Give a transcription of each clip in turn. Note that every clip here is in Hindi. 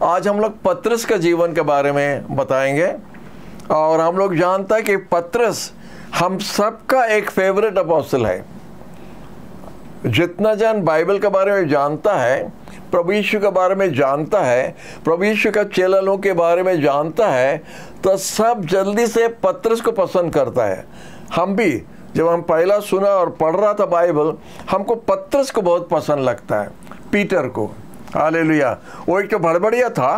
आज हम लोग पतरस का जीवन के बारे में बताएंगे। और हम लोग जानता है कि पतरस हम सबका एक फेवरेट अपोस्टल है। जितना जन बाइबल के बारे में जानता है, प्रभु यीशु के बारे में जानता है, प्रभु यीशु का चेलों के बारे में जानता है, तो सब जल्दी से पतरस को पसंद करता है। हम भी जब हम पहला सुना और पढ़ रहा था बाइबल, हमको पतरस को बहुत पसंद लगता है, पीटर को। हालेलुया। वो एक तो बड़बड़िया था,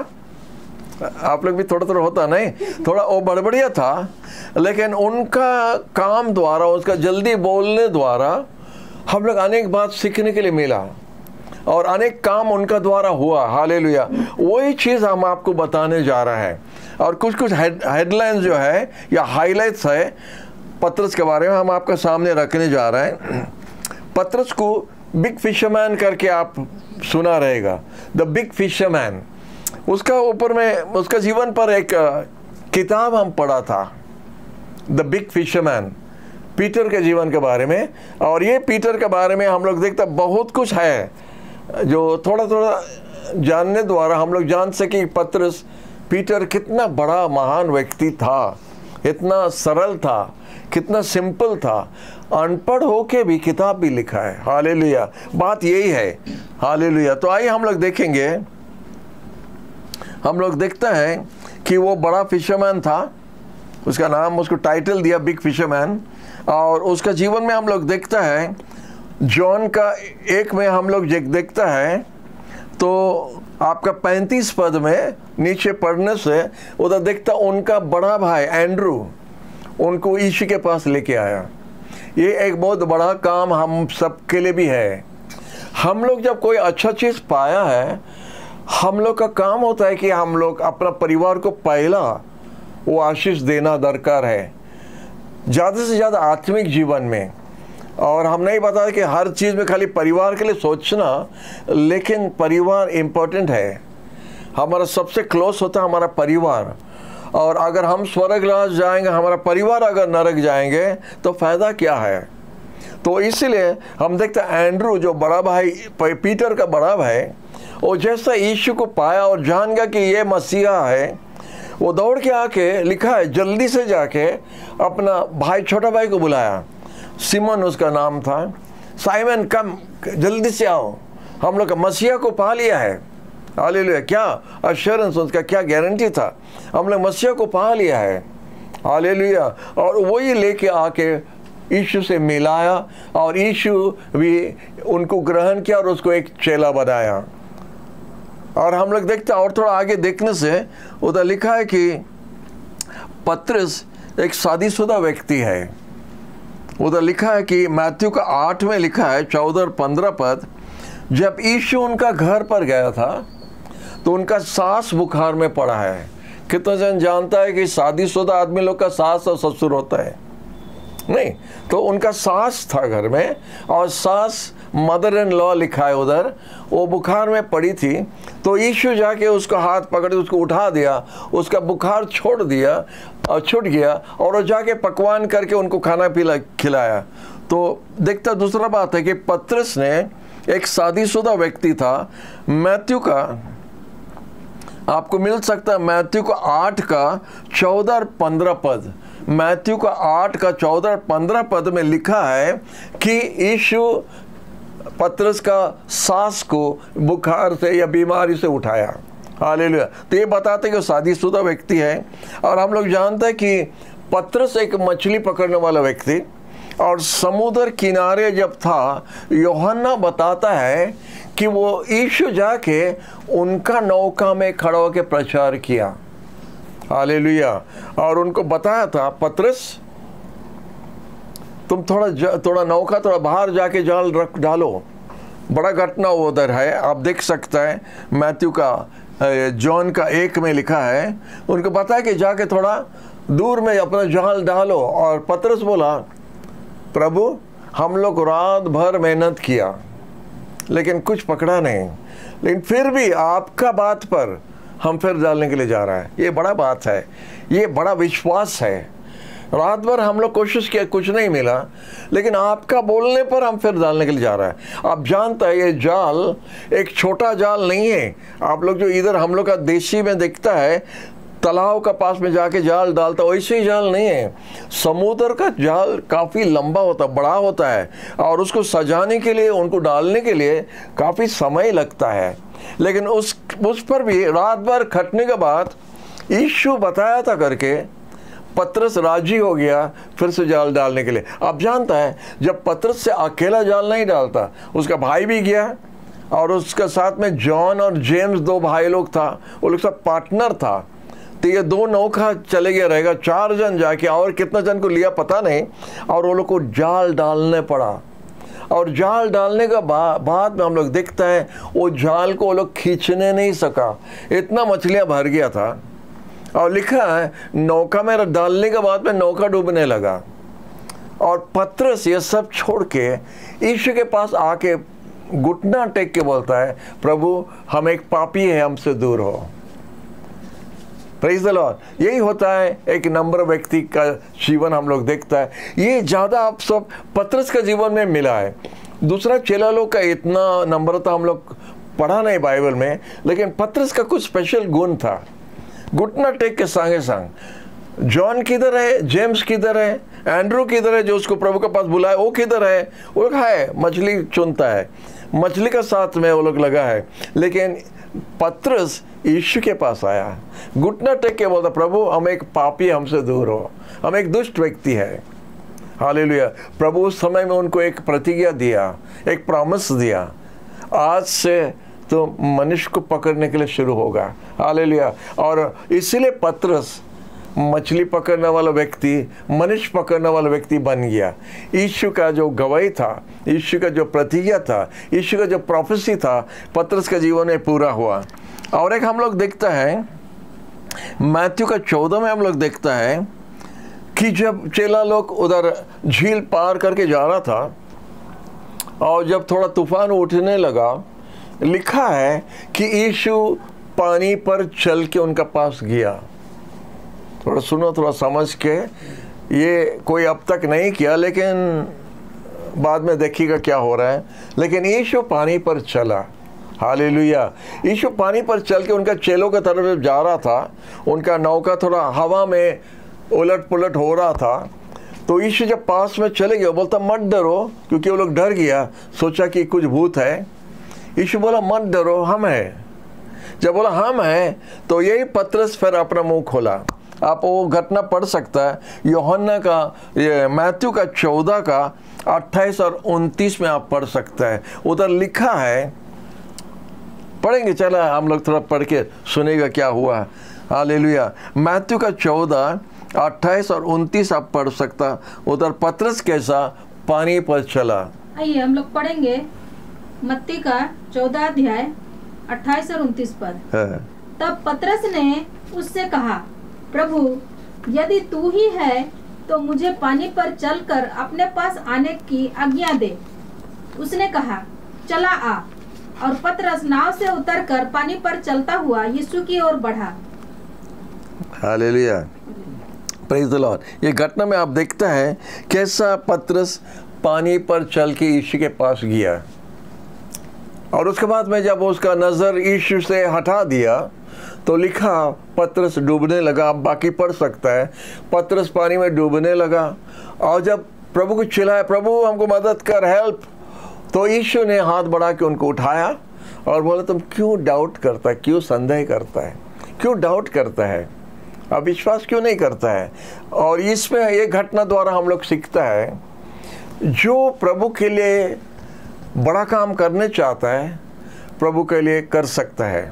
आप लोग भी थोड़ा थोड़ा होता नहीं, थोड़ा वो बड़बड़िया था, लेकिन उनका काम द्वारा, उसका जल्दी बोलने द्वारा हम लोग अनेक बात सीखने के लिए मिला और अनेक काम उनका द्वारा हुआ। हालेलुया। वही चीज़ हम आपको बताने जा रहे हैं। और कुछ कुछ हेडलाइंस जो है या हाइलाइट्स है पतरस के बारे में हम आपके सामने रखने जा रहे हैं। पतरस को बिग फिशरमैन करके आप सुना रहेगा, द बिग फिशरमैन। उसका ऊपर में उसका जीवन पर एक किताब हम पढ़ा था, द बिग फिशरमैन, पीटर के जीवन के बारे में। और ये पीटर के बारे में हम लोग देखते बहुत कुछ है जो थोड़ा थोड़ा जानने द्वारा हम लोग जान सके पतरस, पीटर कितना बड़ा महान व्यक्ति था, इतना सरल था, कितना सिंपल था, अनपढ़ होके भी किताब भी लिखा है। हालेलुया। बात यही है। हालेलुया। तो आइए हम लोग देखेंगे, हम लोग देखते हैं कि वो बड़ा फिशरमैन था, उसका नाम, उसको टाइटल दिया बिग फिशरमैन। और उसका जीवन में हम लोग देखता है, जॉन का 1 में हम लोग देखता है तो आपका 35 पद में नीचे पढ़ने से उधर देखता उनका बड़ा भाई एंड्रू उनको यीशु के पास लेके आया। ये एक बहुत बड़ा काम हम सब के लिए भी है। हम लोग जब कोई अच्छा चीज़ पाया है, हम लोग का काम होता है कि हम लोग अपना परिवार को पहला वो आशीष देना दरकार है, ज़्यादा से ज़्यादा आत्मिक जीवन में। और हम नहीं बता कि हर चीज़ में खाली परिवार के लिए सोचना, लेकिन परिवार इम्पोर्टेंट है। हमारा सबसे क्लोज होता है हमारा परिवार। और अगर हम स्वर्ग राज जाएंगे, हमारा परिवार अगर नरक जाएंगे तो फ़ायदा क्या है। तो इसलिए हम देखते हैं एंड्रू जो बड़ा भाई, पीटर का बड़ा भाई, वो जैसा यीशु को पाया और जान गया कि ये मसीहा है, वो दौड़ के आके लिखा है, जल्दी से जाके अपना भाई, छोटा भाई को बुलाया। सिमोन उसका नाम था। साइमन कम, जल्दी से आओ, हम लोग मसीहा को पा लिया है। हालेलुया। क्या अश्योरेंस, उसका क्या गारंटी था, हम लोग मसीहा को पा लिया है। हालेलुया। और वही लेके आके यीशु से मिलाया और यीशु भी उनको ग्रहण किया और उसको एक चेला बनाया। और हम लोग देखते हैं, और थोड़ा आगे देखने से उधर लिखा है कि पतरस एक शादीशुदा व्यक्ति है। उधर लिखा है कि मैथ्यू का 8 में लिखा है 14 और 15 पद, जब यीशु उनका घर पर गया था तो उनका सास बुखार में पड़ा है। कितना जन जानता है कि शादीशुदा आदमी लोग का सास और ससुर होता है? नहीं। तो उनका सास था घर में, और सास मदर इन लॉ लिखा है उधर, वो बुखार में पड़ी थी। तो यीशु जाके उसका हाथ पकड़ उसको उठा दिया, उसका बुखार छोड़ दिया और छूट गया, और वो जाके पकवान करके उनको खाना खिलाया। तो देखता दूसरा बात है कि पतरस ने एक शादीशुदा व्यक्ति था। मैथ्यू का आपको मिल सकता है, मैथ्यू का 8 का 14 और 15 पद, मैथ्यू का 8 का 14 और 15 पद में लिखा है कि यीशु पतरस का सास को बुखार से या बीमारी से उठाया। हालेलुया। तो ये बताते कि वो शादीशुदा व्यक्ति है। और हम लोग जानते हैं कि पतरस एक मछली पकड़ने वाला व्यक्ति, और समुद्र किनारे जब था, यूहन्ना बताता है कि वो यीशु जाके उनका नौका में खड़ा होकर प्रचार किया। हालेलुया। और उनको बताया था, पतरस तुम थोड़ा नौका थोड़ा बाहर जाके जाल रख डालो। बड़ा घटना उधर है, आप देख सकते हैं। मैथ्यू का, जॉन का 1 में लिखा है, उनको पता है कि जाके थोड़ा दूर में अपना जाल डालो। और पतरस बोला, प्रभु हम लोग रात भर मेहनत किया लेकिन कुछ पकड़ा नहीं, लेकिन फिर भी आपका बात पर हम फिर डालने के लिए जा रहा है। ये बड़ा बात है, ये बड़ा विश्वास है। रात भर हम लोग कोशिश किया, कुछ नहीं मिला, लेकिन आपका बोलने पर हम फिर डालने के लिए जा रहा है। आप जानता है ये जाल एक छोटा जाल नहीं है। आप लोग जो इधर हम लोग का देशी में दिखता है, तालाब का पास में जाके जाल डालता, वैसे ही जाल नहीं है। समुद्र का जाल काफ़ी लंबा होता, बड़ा होता है, और उसको सजाने के लिए, उनको डालने के लिए काफ़ी समय लगता है। लेकिन उस पर भी रात भर खटने के बाद यीशु बताया था करके पतरस राजी हो गया फिर से जाल डालने के लिए। आप जानता है जब पतरस से अकेला जाल नहीं डालता, उसका भाई भी गया और उसका साथ में जॉन और जेम्स 2 भाई लोग था, वो लोग सब पार्टनर था। तो ये 2 नौका चले गया रहेगा, 4 जन जाके, और कितना जन को लिया पता नहीं, और वो लोग को जाल डालने पड़ा। और जाल डालने का बाद में हम लोग देखता है वो जाल को वो लोग खींचने नहीं सका, इतना मछलियां भर गया था। और लिखा है नौका में डालने के बाद में नौका डूबने लगा, और पतरस ये सब छोड़ के यीशु के पास आके घुटना टेक के बोलता है, प्रभु हम एक पापी है, हमसे दूर हो। Praise the Lord. यही होता है एक नम्र व्यक्ति का जीवन हम लोग देखता है। ये ज़्यादा आप सब पतरस का जीवन में मिला है। दूसरा चेला लोग का इतना नम्रता हम लोग पढ़ा नहीं बाइबल में, लेकिन पतरस का कुछ स्पेशल गुण था। घुटना टेक के संगे संग जॉन किधर है, जेम्स किधर है, एंड्रू किधर है जो उसको प्रभु के पास बुलाए, वो किधर है? वो लोग है, मछली चुनता है, मछली का साथ में वो लोग लगा है। लेकिन पतरस यीशु के पास आया, घुटना टेक के बोलता, प्रभु हम एक पापी, हमसे दूर हो, हम एक दुष्ट व्यक्ति है। हालेलुया। प्रभु उस समय में उनको एक प्रतिज्ञा दिया, एक प्रॉमिस दिया, आज से तो मनुष्य को पकड़ने के लिए शुरू होगा। हालेलुया। और इसीलिए पतरस मछली पकड़ने वाला व्यक्ति, मनुष्य पकड़ने वाला व्यक्ति बन गया। यीशु का जो गवाही था, यीशु का जो प्रतिज्ञा था, यीशु का जो प्रोफेसी था, पतरस के जीवन में पूरा हुआ। और एक हम लोग देखता है मैथ्यू का 14 में हम लोग देखता है कि जब चेला लोग उधर झील पार करके जा रहा था, और जब थोड़ा तूफान उठने लगा, लिखा है कि यीशु पानी पर चल के उनका पास गया। थोड़ा सुनो, थोड़ा समझ के, ये कोई अब तक नहीं किया, लेकिन बाद में देखिएगा क्या हो रहा है। लेकिन यीशु पानी पर चला। हालेलुया। यीशु पानी पर चल के उनका चेलों की तरफ जा रहा था। उनका नौका थोड़ा हवा में उलट पुलट हो रहा था, तो यीशु जब पास में चले गए, बोलता मत डरो, क्योंकि वो लोग डर गया, सोचा कि कुछ भूत है। यीशु बोला मत डरो, हम हैं। जब बोला हम हैं, तो यही पतरस फिर अपना मुंह खोला। आप वो घटना पढ़ सकता है यूहन्ना का, ये मैथ्यू का 14 का 28 और 29 में आप पढ़ सकते हैं। उधर लिखा है, पढ़ेंगे, चला हम लोग थोड़ा पढ़ के सुनेगा क्या हुआ। हालेलुया। मैथ्यू का 14, 28 और 29 आप पढ़ सकता। उधर पतरस कैसा पानी पर चला। आइए हम लोग पढ़ेंगे मत्ती का 14 अध्याय 28 और 29 पद। तब पतरस ने उससे कहा, प्रभु यदि तू ही है तो मुझे पानी पर चलकर अपने पास आने की आज्ञा दे। उसने कहा, चला आ। और पतरस नाव से उतरकर पानी पर चलता हुआ यीशु की ओर बढ़ा। हालेलुया। Praise the Lord. ये घटना में आप देखता है कैसा पतरस पानी पर चल के यीशु के पास गया, और उसके बाद में जब उसका नज़र यीशु से हटा दिया, तो लिखा पतरस डूबने लगा। आप बाकी पढ़ सकता है, पतरस पानी में डूबने लगा। और जब प्रभु को चिल्लाया, प्रभु हमको मदद कर, हेल्प, तो यीशु ने हाथ बढ़ा के उनको उठाया और बोला, तुम क्यों डाउट करता है, क्यों संदेह करता है, क्यों डाउट करता है, अब विश्वास क्यों नहीं करता है। और इसमें एक घटना द्वारा हम लोग सीखता है, जो प्रभु के लिए बड़ा काम करने चाहता है, प्रभु के लिए कर सकता है।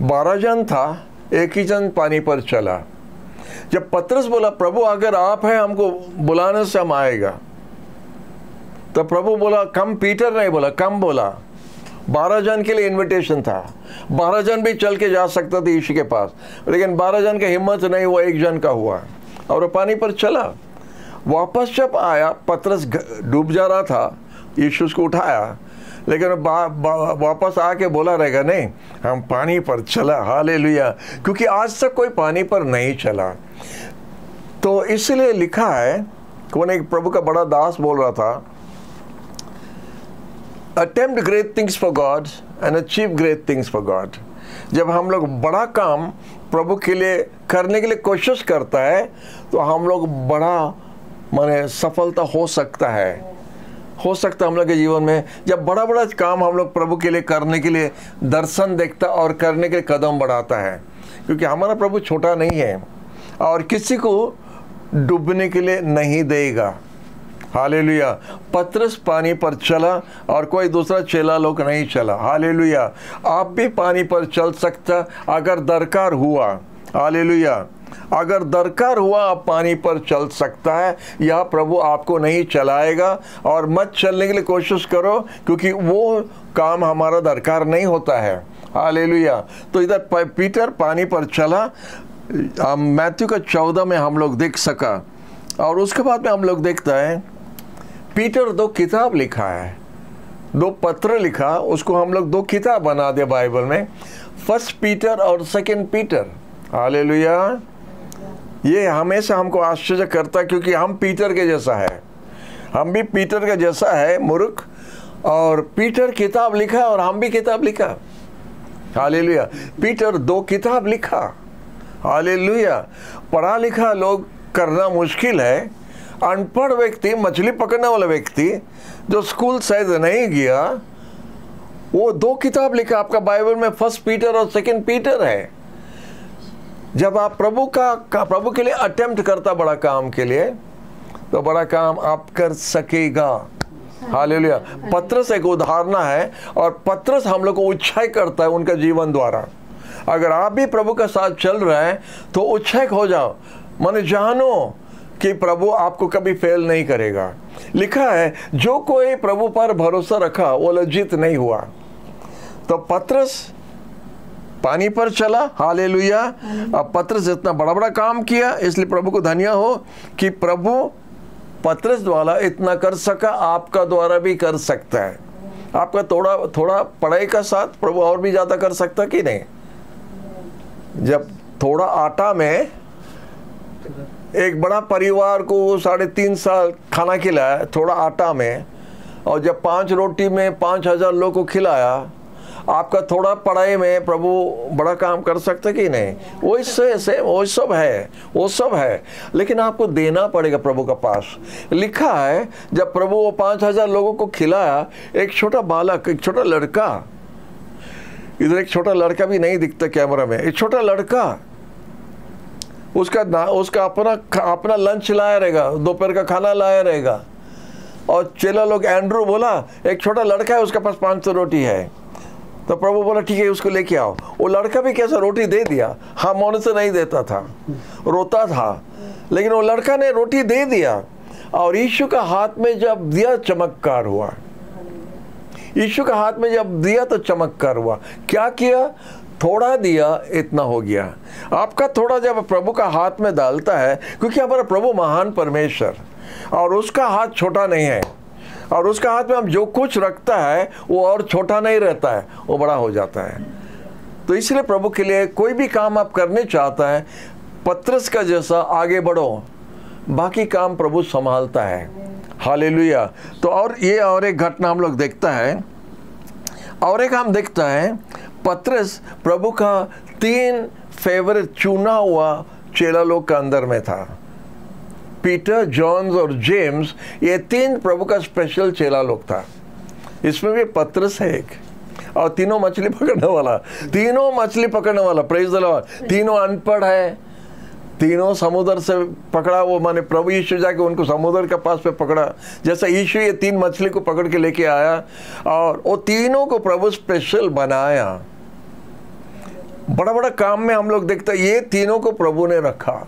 12 जन था, एक ही जन पानी पर चला। जब पतरस बोला, प्रभु अगर आप हैं, हमको बुलाने से हम आएगा, तो प्रभु बोला कम। पीटर नहीं बोला, कम बोला। 12 जन के लिए इनविटेशन था। 12 जन भी चल के जा सकता था यीशु के पास, लेकिन 12 जन का हिम्मत नहीं हुआ, एक जन का हुआ, और वो पानी पर चला। वापस जब आया, पतरस डूब जा रहा था, यीशु उसको उठाया, लेकिन वापस आके बोला रहेगा, नहीं हम पानी पर चला। हालेलुया। क्योंकि आज तक कोई पानी पर नहीं चला। तो इसलिए लिखा है, कौन एक प्रभु का बड़ा दास बोल रहा था, attempt great things for God and achieve great things for God. जब हम लोग बड़ा काम प्रभु के लिए करने के लिए कोशिश करता है तो हम लोग बड़ा माने सफलता हो सकता है हम लोग के जीवन में। जब बड़ा बड़ा काम हम लोग प्रभु के लिए करने के लिए दर्शन देखता और करने के लिए कदम बढ़ाता है, क्योंकि हमारा प्रभु छोटा नहीं है और किसी को डूबने के लिए नहीं देगा। हालेलुया। पतरस पानी पर चला और कोई दूसरा चेला लोग नहीं चला। हालेलुया। आप भी पानी पर चल सकता अगर दरकार हुआ। हालेलुया। अगर दरकार हुआ आप पानी पर चल सकता है। यह प्रभु आपको नहीं चलाएगा और मत चलने के लिए कोशिश करो, क्योंकि वो काम हमारा दरकार नहीं होता है। हालेलुया। तो इधर पीटर पानी पर चला, मैथ्यू का 14 में हम लोग देख सका। और उसके बाद में हम लोग देखता है पीटर 2 किताब लिखा है, 2 पत्र लिखा, उसको हम लोग 2 किताब बना दिया बाइबल में, 1 पीटर और 2 पीटर। हालेलुया। ये हमेशा हमको आश्चर्य करता है, क्योंकि हम पीटर के जैसा है, हम भी पीटर के जैसा है मूर्ख, और पीटर किताब लिखा और हम भी किताब लिखा। हालेलुया। पीटर 2 किताब लिखा। हालेलुया। पढ़ा लिखा लोग करना मुश्किल है। अनपढ़ व्यक्ति, मछली पकड़ने वाला व्यक्ति जो स्कूल शायद नहीं गया, वो 2 किताब लिखा। आपका बाइबल में 1 पीटर और 2 पीटर है। जब आप प्रभु के लिए अटेम्प्ट करता बड़ा काम के लिए, तो बड़ा काम आप कर सकेगा। हालेलुया। पतरस एक उदाहरण है, और पतरस हम लोग को उत्साह करता है उनका जीवन द्वारा। अगर आप भी प्रभु के साथ चल रहे हैं तो उत्साह हो जाओ, माने जानो कि प्रभु आपको कभी फेल नहीं करेगा। लिखा है जो कोई प्रभु पर भरोसा रखा वो लज्जित नहीं हुआ। तो पतरस पानी पर चला। हालेलुया। अब पतरस इतना बड़ा बड़ा काम किया, इसलिए प्रभु को धन्य हो कि प्रभु पतरस द्वारा इतना कर सका, आपका द्वारा भी कर सकता है। आपका थोड़ा पढ़ाई का साथ प्रभु और भी ज़्यादा कर सकता कि नहीं। जब थोड़ा आटा में एक बड़ा परिवार को 3.5 साल खाना खिलाया, थोड़ा आटा में, और जब 5 रोटी में 5000 लोग को खिलाया, आपका थोड़ा पढ़ाई में प्रभु बड़ा काम कर सकते कि नहीं। वो सब है, लेकिन आपको देना पड़ेगा प्रभु का पास। लिखा है जब प्रभु वो 5000 लोगों को खिलाया, एक छोटा बालक, एक छोटा लड़का, इधर एक छोटा लड़का भी नहीं दिखता कैमरा में, एक छोटा लड़का, उसका अपना लंच लाया रहेगा, दोपहर का खाना लाया रहेगा। और चेला लोग, एंड्रू बोला एक छोटा लड़का है, उसके पास 500 रोटी है। तो प्रभु बोला ठीक है, उसको लेके आओ। वो लड़का भी कैसा रोटी दे दिया। हाँ, मन से नहीं देता था, रोता था, लेकिन वो लड़का ने रोटी दे दिया। और यीशु का हाथ में जब दिया, चमत्कार हुआ। यीशु का हाथ में जब दिया तो चमत्कार हुआ। क्या किया? थोड़ा दिया, इतना हो गया। आपका थोड़ा जब प्रभु का हाथ में डालता है, क्योंकि हमारा प्रभु महान परमेश्वर, और उसका हाथ छोटा नहीं है, और उसका हाथ में हम जो कुछ रखता है वो और छोटा नहीं रहता है, वो बड़ा हो जाता है। तो इसलिए प्रभु के लिए कोई भी काम आप करने चाहता है, पतरस का जैसा आगे बढ़ो, बाकी काम प्रभु संभालता है। हालेलुया। तो और एक घटना हम लोग देखता है, और एक हम देखता है पतरस प्रभु का 3 फेवरेट चुना हुआ चेला लोग का अंदर में था। पीटर, जॉन और जेम्स, ये 3 प्रभु का स्पेशल चेला लोग था। इसमें भी पतरस है एक, और तीनों मछली पकड़ने वाला, प्रेज द लॉर्ड। तीनों अनपढ़ है, तीनों समुद्र से पकड़ा। वो माने प्रभु यीशु जाके उनको समुद्र के पास पे पकड़ा, जैसा यीशु ये 3 मछली को पकड़ के लेके आया, और वो तीनों को प्रभु स्पेशल बनाया। बड़ा बड़ा काम में हम लोग देखते हैं, ये तीनों को प्रभु ने रखा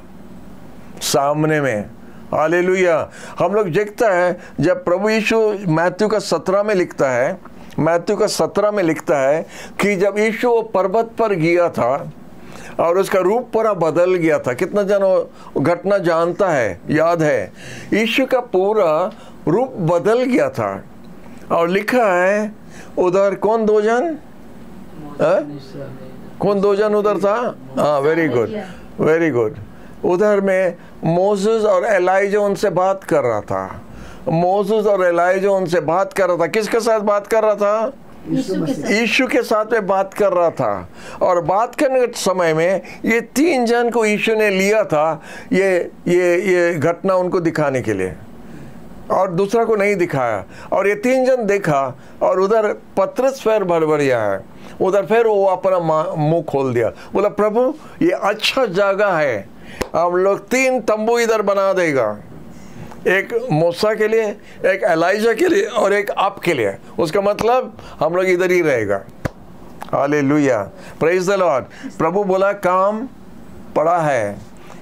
सामने में। हालेलुया। हम लोग देखता है जब प्रभु यीशु मैथ्यू का 17 में लिखता है कि जब यीशु वो पर्वत पर गया था और उसका रूप पूरा बदल गया था। कितना जन घटना जानता है, याद है? यीशु का पूरा रूप बदल गया था। और लिखा है उधर कौन 2 जन उधर था? हाँ, वेरी गुड। उधर में मोसेस और एलाइजा उनसे बात कर रहा था। मोसेस और एलाइजा उनसे बात कर रहा था। किसके साथ बात कर रहा था? यीशु के साथ में बात कर रहा था। और बात करने के समय में ये 3 जन को यीशु ने लिया था ये घटना उनको दिखाने के लिए, और दूसरा को नहीं दिखाया। और ये 3 जन देखा, और उधर पतरस फिर बड़बड़िया है। उधर फिर वो अपना मुंह खोल दिया, बोला प्रभु ये अच्छा जगह है, हम लोग 3 तंबू इधर बना देगा, एक मूसा के लिए, एक एलाइजा के लिए और एक आप के लिए। उसका मतलब हम लोग इधर ही रहेगा। Hallelujah, praise the Lord. प्रभु बोला काम पड़ा है,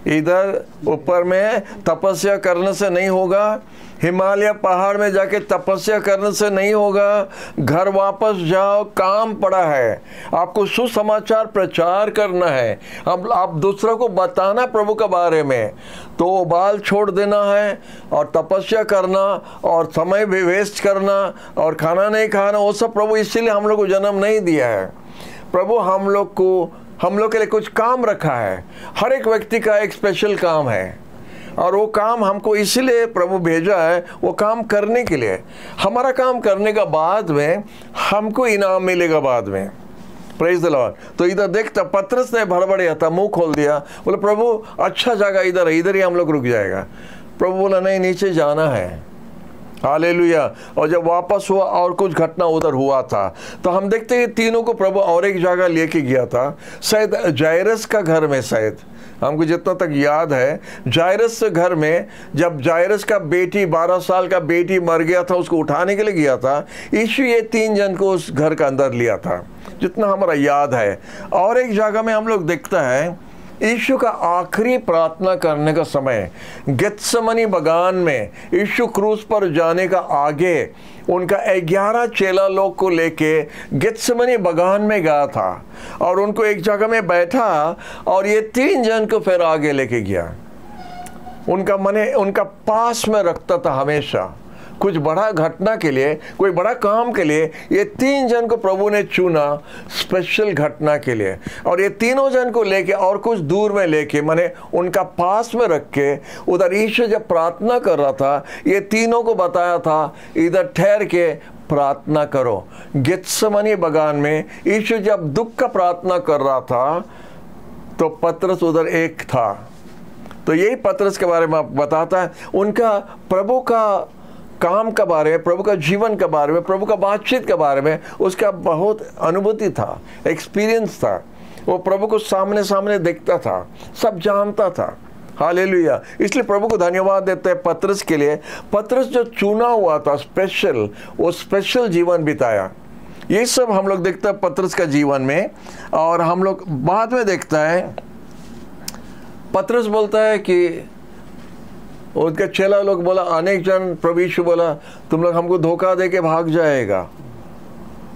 इधर ऊपर में तपस्या करने से नहीं होगा, हिमालय पहाड़ में जाके तपस्या करने से नहीं होगा, घर वापस जाओ, काम पड़ा है। आपको सुसमाचार प्रचार करना है, आप दूसरों को बताना प्रभु के बारे में। तो बाल छोड़ देना है और तपस्या करना और समय भी वेस्ट करना और खाना नहीं खाना, वो सब प्रभु इसीलिए हम लोग को जन्म नहीं दिया है। प्रभु हम लोग के लिए कुछ काम रखा है। हर एक व्यक्ति का एक स्पेशल काम है, और वो काम हमको इसीलिए प्रभु भेजा है, वो काम करने के लिए। हमारा काम करने का बाद में हमको इनाम मिलेगा बाद में। Praise the Lord. तो इधर देखता पतरस ने भड़बड़िया था, मुंह खोल दिया, बोले प्रभु अच्छा जगह इधर है, इधर ही हम लोग रुक जाएगा। प्रभु बोला नहीं, नीचे जाना है। हालेलुया। और जब वापस हुआ और कुछ घटना उधर हुआ था, तो हम देखते हैं तीनों को प्रभु और एक जगह लेके गया था, शायद जायरस का घर में। शायद हमको जितना तक याद है, जायरस के घर में, जब जायरस का बेटी 12 साल का बेटी मर गया था, उसको उठाने के लिए गया था, यीशु ये 3 जन को उस घर का अंदर लिया था, जितना हमारा याद है। और एक जगह में हम लोग देखता है यीशु का आखिरी प्रार्थना करने का समय, गेत्सेमनी बगान में यीशु क्रूस पर जाने का आगे उनका 11 चेला लोग को लेके गेत्सेमनी बगान में गया था, और उनको एक जगह में बैठा, और ये 3 जन को फिर आगे लेके गया। उनका पास में रखता था हमेशा। कुछ बड़ा घटना के लिए, कोई बड़ा काम के लिए ये 3 जन को प्रभु ने चुना, स्पेशल घटना के लिए। और ये तीनों जन को लेके और कुछ दूर में लेके, माने उनका पास में रख के, उधर यीशु जब प्रार्थना कर रहा था, ये तीनों को बताया था इधर ठहर के प्रार्थना करो। गेत्सेमनी बगान में यीशु जब दुख का प्रार्थना कर रहा था, तो पतरस उधर एक था। तो यही पतरस के बारे में बताता है, उनका प्रभु का काम के बारे में, प्रभु का जीवन के बारे में, प्रभु का बातचीत के बारे में उसका बहुत अनुभूति था, एक्सपीरियंस था। वो प्रभु को सामने सामने देखता था, सब जानता था। हालेलुया। इसलिए प्रभु को धन्यवाद देते हैं पतरस के लिए। पतरस जो चुना हुआ था स्पेशल, वो स्पेशल जीवन बिताया। ये सब हम लोग देखते हैं पतरस का जीवन में। और हम लोग बाद में देखता है, पतरस बोलता है कि उनके चेला लोग बोला, अनेक जन, प्रभु यीशु बोला तुम लोग हमको धोखा दे के भाग जाएगा,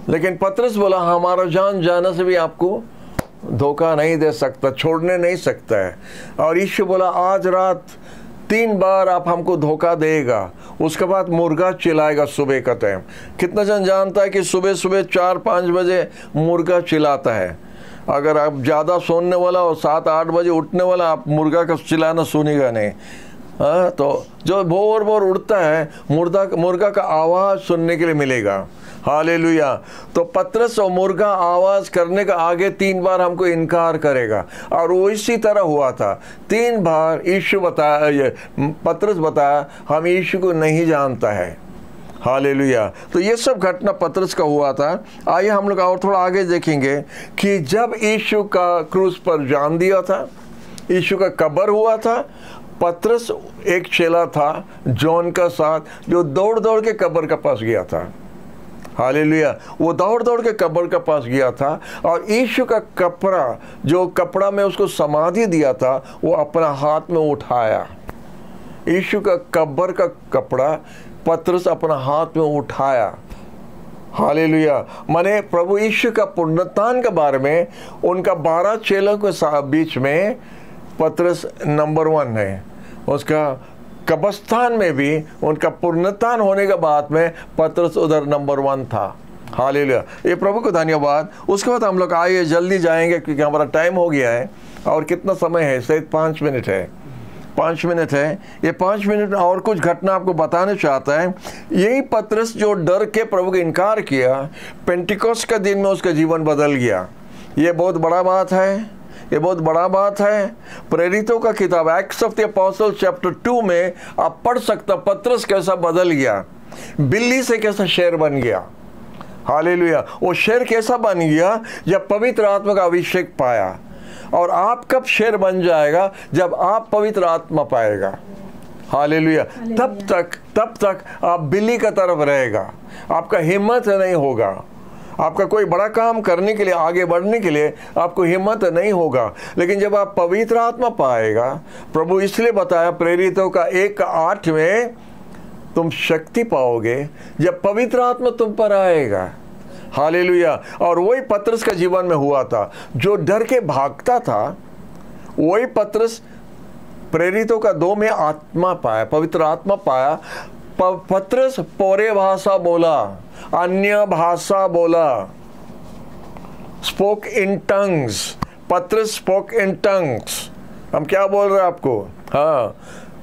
लेकिन पतरस बोला हमारा जान जाने से भी आपको धोखा नहीं दे सकता, छोड़ने नहीं सकता है। और यीशु बोला आज रात 3 बार आप हमको धोखा देगा, उसके बाद मुर्गा चिल्लाएगा सुबह का टाइम। कितना जन जानता है कि सुबह सुबह 4-5 बजे मुर्गा चिल्लाता है। अगर आप ज़्यादा सोने वाला और 7-8 बजे उठने वाला, आप मुर्गा का चिल्लाना सुनेगा नहीं। हाँ, तो जो भोर भोर उड़ता है, मुर्गा का आवाज़ सुनने के लिए मिलेगा। हालेलुया। तो पतरस और मुर्गा आवाज़ करने का आगे 3 बार हमको इनकार करेगा, और वो इसी तरह हुआ था। 3 बार यीशु बताया, पतरस बताया हम यीशु को नहीं जानता है। हालेलुया। तो ये सब घटना पतरस का हुआ था। आइए हम लोग और थोड़ा आगे देखेंगे कि जब यीशु का क्रूस पर जान दिया था, यीशु का कब्र हुआ था, पतरस एक चेला था जॉन का साथ, जो दौड़ दौड़ के कब्र के पास गया था। हालेलुया। वो दौड़ दौड़ के कब्र के पास गया था, और यीशु का कपड़ा, जो कपड़ा में उसको समाधि दिया था, वो अपना हाथ में उठाया। यीशु का कब्र का कपड़ा पतरस अपना हाथ में उठाया। हालेलुया। माने प्रभु यीशु का पुनरुत्थान के बारे में उनका 12 चेलों के बीच में पतरस नंबर 1 है। उसका कब्रिस्तान में भी उनका पुनरुत्थान होने के बाद में पतरस उधर नंबर 1 था। हालेलुया, ये प्रभु को धन्यवाद। उसके बाद हम लोग आइए जल्दी जाएंगे क्योंकि हमारा टाइम हो गया है। और कितना समय है? शायद 5 मिनट है, 5 मिनट है। ये 5 मिनट में और कुछ घटना आपको बताना चाहता है। यही पतरस जो डर के प्रभु का इनकार किया, पेंटिकोस्ट का दिन में उसका जीवन बदल गया। ये बहुत बड़ा बात है, ये बहुत बड़ा बात है। प्रेरितों का किताब acts of the apostles chapter 2 में आप पढ़ सकता पतरस कैसा बदल गया, बिल्ली से कैसा शेर बन गया। हालेलुया, वो शेर कैसा बन गया? जब पवित्र आत्मा का अभिषेक पाया। और आप कब शेर बन जाएगा? जब आप पवित्र आत्मा पाएगा। हालेलुया, तब तक आप बिल्ली का तरफ रहेगा, आपका हिम्मत नहीं होगा। आपका कोई बड़ा काम करने के लिए, आगे बढ़ने के लिए आपको हिम्मत नहीं होगा। लेकिन जब आप पवित्र आत्मा पाएगा, प्रभु इसलिए बताया प्रेरितों का 1:8 में, तुम शक्ति पाओगे जब पवित्र आत्मा तुम पर आएगा। हालेलुया। और वही पतरस का जीवन में हुआ था, जो डर के भागता था। वही पतरस प्रेरितों का 2 में आत्मा पाया, पवित्र आत्मा पाया। पतरस पौरे भाषा बोला, अन्य भाषा बोला, स्पोक इन टंग्स। पतरस स्पोक इन टंग्स। हम क्या बोल रहे हैं आपको? हाँ,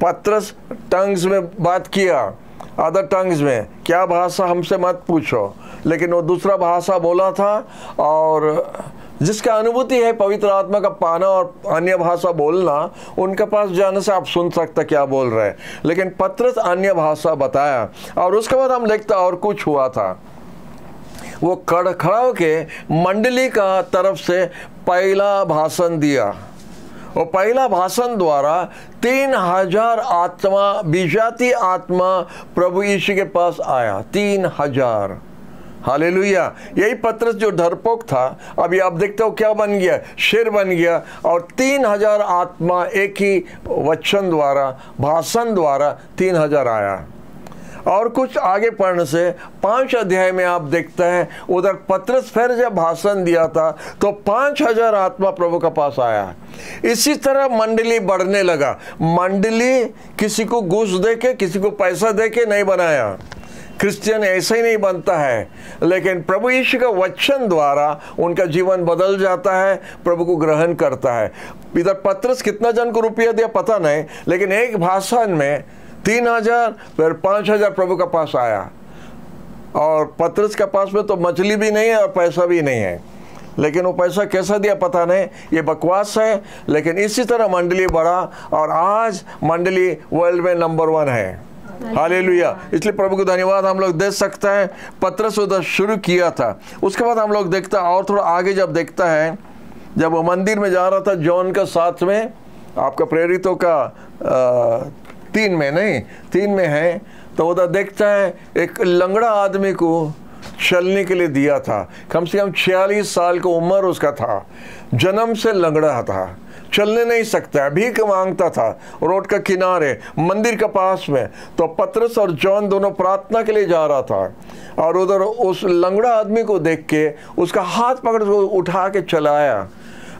पतरस टंग्स में बात किया, अदर टंग्स में। क्या भाषा हमसे मत पूछो, लेकिन वो दूसरा भाषा बोला था। और जिसका अनुभूति है पवित्र आत्मा का पाना और अन्य भाषा बोलना, उनके पास जाने से आप सुन सकते क्या बोल रहे हैं। लेकिन पतरस अन्य भाषा बताया। और उसके बाद हम देखते और कुछ हुआ था। वो खड़ा होके मंडली का तरफ से पहला भाषण दिया। वो पहला भाषण द्वारा 3000 आत्मा, विजाती आत्मा प्रभु यीशु के पास आया। 3000। हालेलुया। यही पतरस जो डरपोक था, अभी आप देखते हो क्या बन गया? शेर बन गया। और 3000 आत्मा एक ही वचन द्वारा, भाषण द्वारा 3000 आया। और कुछ आगे पढ़ने से 5 अध्याय में आप देखते हैं, उधर पतरस फिर जब भाषण दिया था तो 5000 आत्मा प्रभु के पास आया। इसी तरह मंडली बढ़ने लगा। मंडली किसी को घूस दे के, किसी को पैसा दे के नहीं बनाया। क्रिश्चियन ऐसे ही नहीं बनता है, लेकिन प्रभु यीशु का वचन द्वारा उनका जीवन बदल जाता है, प्रभु को ग्रहण करता है। इधर पतरस कितना जन को रुपया दिया पता नहीं, लेकिन एक भाषण में 3000 फिर 5000 प्रभु का पास आया। और पतरस के पास में तो मछली भी नहीं है और पैसा भी नहीं है, लेकिन वो पैसा कैसा दिया पता नहीं, ये बकवास है। लेकिन इसी तरह मंडली बढ़ा और आज मंडली वर्ल्ड में नंबर 1 है। हालेलुया। इसलिए प्रभु को धन्यवाद हम लोग दे सकते हैं। पतरस उधर शुरू किया था। उसके बाद हम लोग देखते हैं और थोड़ा आगे जब देखता है, जब वो मंदिर में जा रहा था जॉन का साथ में, आपका प्रेरितों का 3 में है, तो उधर देखता है एक लंगड़ा आदमी को चलने के लिए दिया था। कम से कम 46 साल की उम्र उसका था, जन्म से लंगड़ा था, चलने नहीं सकता, भीख मांगता था रोड का किनारे मंदिर के पास में। तो पतरस और जॉन दोनों प्रार्थना के लिए जा रहा था, और उधर उस लंगड़ा आदमी को देख के उसका हाथ पकड़ के उठा के चलाया।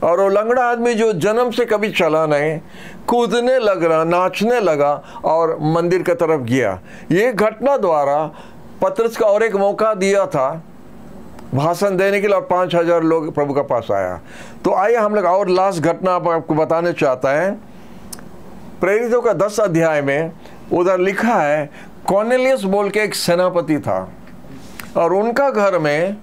और वो लंगड़ा आदमी जो जन्म से कभी चला नहीं, कूदने लग रहा, नाचने लगा और मंदिर की तरफ गया। ये घटना द्वारा पतरस का और एक मौका दिया था भाषण देने के लिए, और 5000 लोग प्रभु का पास आया। तो आइए हम लोग और लास्ट घटना आपको बताने चाहता है। प्रेरितों का 10 अध्याय में उधर लिखा है, कॉर्नेलियस बोल के एक सेनापति था, और उनका घर में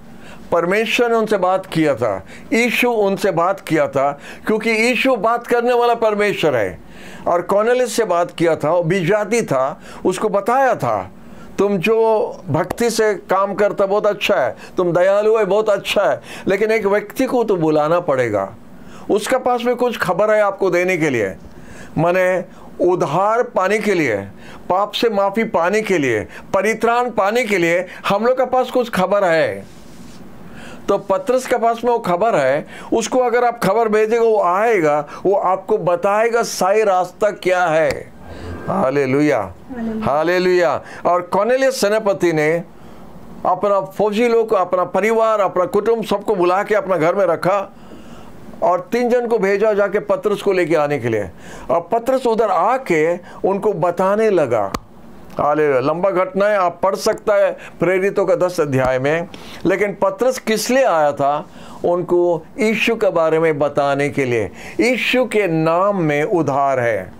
परमेश्वर ने उनसे बात किया था, यीशु उनसे बात किया था, क्योंकि यीशु बात करने वाला परमेश्वर है। और कॉर्नेलियस से बात किया था, वो विजाती था, उसको बताया था, तुम जो भक्ति से काम करता बहुत अच्छा है, तुम दयालु है बहुत अच्छा है, लेकिन एक व्यक्ति को तो बुलाना पड़ेगा, उसके पास में कुछ खबर है आपको देने के लिए, माने उद्धार पाने के लिए, पाप से माफी पाने के लिए, परित्राण पाने के लिए हम लोग के पास कुछ खबर है। तो पतरस के पास में वो खबर है, उसको अगर आप खबर भेजेगा वो आएगा, वो आपको बताएगा सही रास्ता क्या है। Hallelujah, hallelujah. और कॉर्नेलियस सेनापति ने अपना फौजी लोग को, अपना परिवार, अपना कुटुंब सबको बुला के अपना घर में रखा, और 3 जन को भेजा जाके पतरस को लेके आने के लिए। और पतरस उधर आके उनको बताने लगा, हालेलुया। लंबा घटना है, आप पढ़ सकता है प्रेरितों का 10 अध्याय में। लेकिन पतरस किस लिए आया था? उनको यीशु के बारे में बताने के लिए। यीशु के नाम में उद्धार है,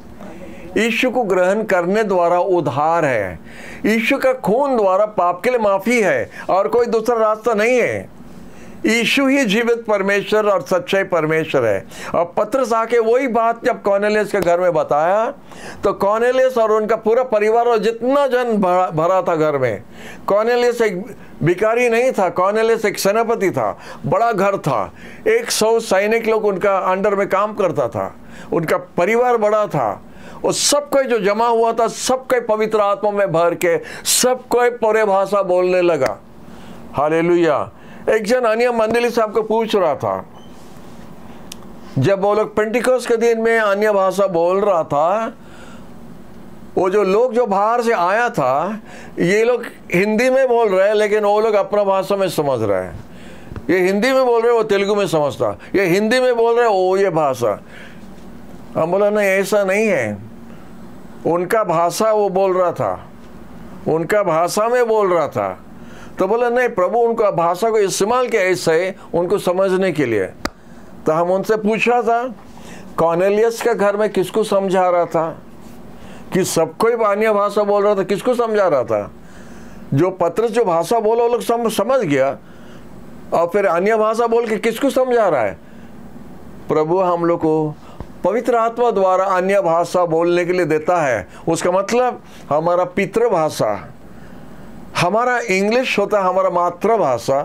यीशु को ग्रहण करने द्वारा उद्धार है, यीशु का खून द्वारा पाप के लिए माफी है, और कोई दूसरा रास्ता नहीं है। यीशु ही जीवित परमेश्वर और सच्चे परमेश्वर है। और पतरस आके वही बात जब कॉर्नेलियस के घर में बताया, तो कॉर्नेलियस और उनका पूरा परिवार और जितना जन भरा था घर में। कॉर्नेलियस एक भिखारी नहीं था, कॉर्नेलियस एक सेनापति था, बड़ा घर था, 100 सैनिक लोग उनका अंडर में काम करता था, उनका परिवार बड़ा था। और सब कोई जो जमा हुआ था, सब कोई पवित्र आत्मा में भर के सब कोई पूरे भाषा बोलने लगा। हालेलुया। एक जन अन्य मंडली साहब को पूछ रहा था, जब वो लोग पेंटिकोस के दिन में अन्य भाषा बोल रहा था, वो जो लोग जो बाहर से आया था, ये लोग हिंदी में बोल रहे हैं, लेकिन वो लोग अपना भाषा में समझ रहे हैं। ये हिंदी में बोल रहे, वो तेलुगु में समझता, ये हिंदी में बोल रहे, वो ये भाषा। हम बोला नहीं, ऐसा नहीं है। उनका भाषा वो बोल रहा था, उनका भाषा में बोल रहा था। तो बोला नहीं, प्रभु उनका भाषा को इस्तेमाल किया ऐसे उनको समझने के लिए। तो हम उनसे पूछा था, कॉर्नेलियस के घर में किसको समझा रहा था? कि सब कोई अन्य भाषा बोल रहा था, किसको समझा रहा था? जो पतरस जो भाषा बोला वो लोग समझ गया, और फिर अन्य भाषा बोल के किसको समझा रहा है? प्रभु हम लोग को पवित्र आत्मा द्वारा अन्य भाषा बोलने के लिए देता है। उसका मतलब हमारा पितृभाषा, हमारा इंग्लिश होता है हमारा मातृभाषा,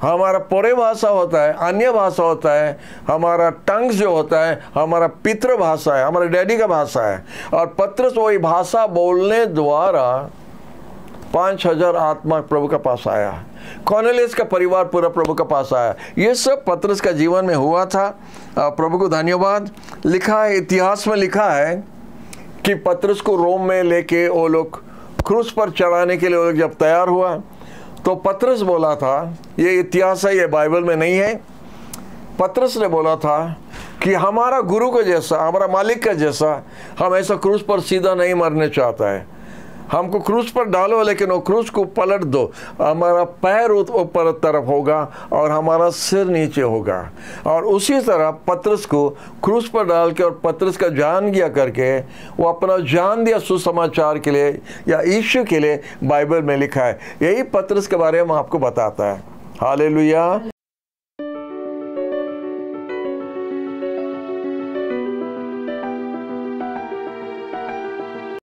हमारा परे भाषा होता है, अन्य भाषा होता है, हमारा टंग्स जो होता है हमारा पितृभाषा है, हमारे डैडी का भाषा है। और पतरस वही भाषा बोलने द्वारा 5000 आत्मा प्रभु के पास आया। कॉर्नेलियस का परिवार पूरा प्रभु के पास आया। ये सब पतरस का जीवन में हुआ था। प्रभु को धन्यवाद। लिखा है, इतिहास में लिखा है कि पतरस को रोम में लेके वो लोग क्रूस पर चढ़ाने के लिए वो लोग जब तैयार हुआ, तो पतरस बोला था, ये इतिहास है, ये बाइबल में नहीं है। पतरस ने बोला था कि हमारा गुरु का जैसा, हमारा मालिक का जैसा हम ऐसा क्रूस पर सीधा नहीं मरने चाहता है। हमको क्रूस पर डालो, लेकिन वो क्रूस को पलट दो, हमारा पैर ऊपर तरफ होगा और हमारा सिर नीचे होगा। और उसी तरह पतरस को क्रूस पर डाल के और पतरस का जान गया करके वो अपना जान दिया सुसमाचार के लिए या यीशु के लिए, बाइबल में लिखा है। यही पतरस के बारे में आपको बताता है। हालेलुया।